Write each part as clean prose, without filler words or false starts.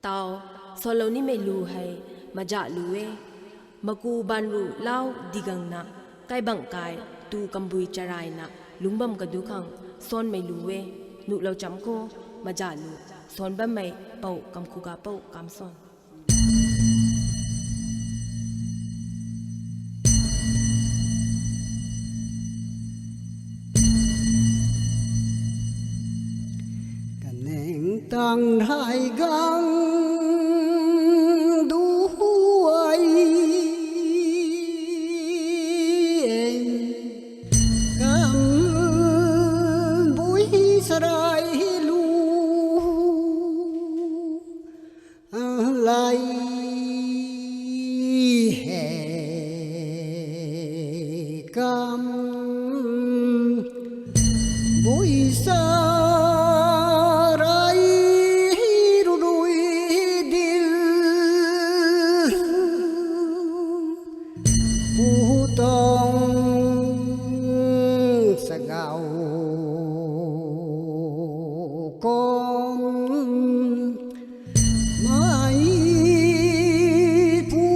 tao solo ni me lu hai Majah luwe maku banru lau digang na kai bang kai tu kambui charai na lungbam kadu khang son me luwe nu lau cham ko Majah lu son ba mai pau Kamkhugapou Kamson tang hai gang du ai cam bui sarai lu lai he cam bui sa gạo con mãi phu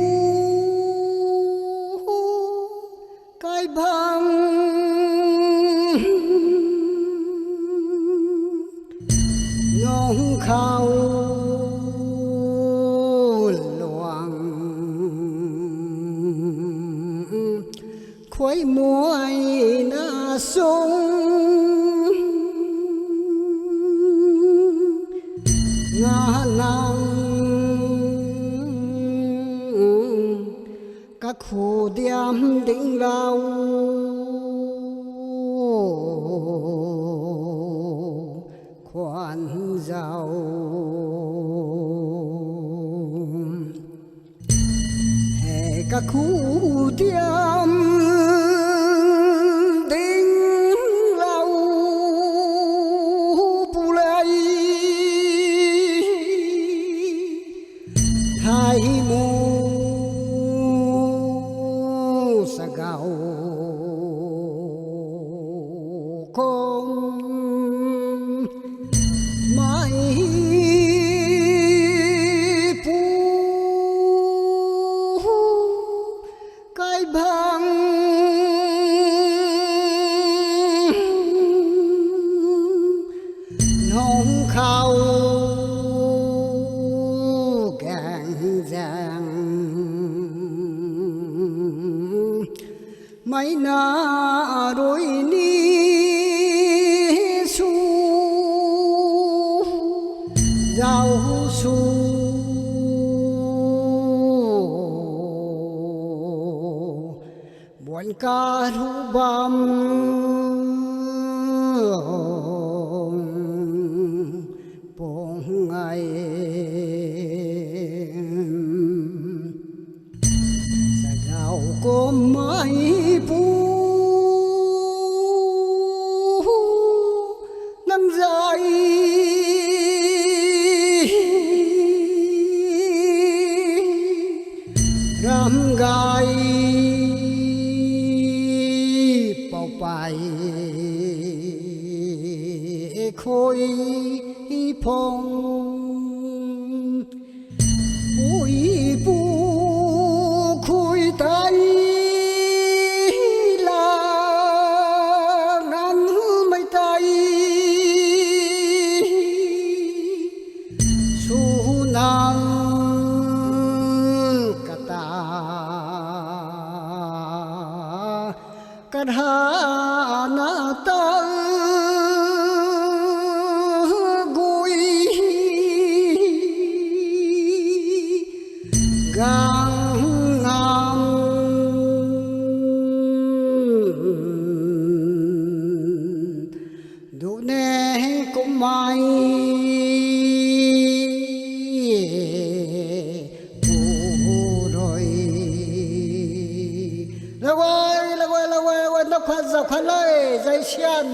cái băng ngông khao loang khuấy muối na sông ngã nang các khu điếm đỉnh lao khoan giàu hè các khu điếm hai mu sa gạo con mãi phu cái băng nông khao mấy na đôi ni su giao su buồn ca thu băm bông ngày có mãi phu nắng dài ram gai bao bài khôi phong bụi bu khôi tay kadhana ta gui gang nam du ne cũng mai nó khoan dọc khoan lời dây xiên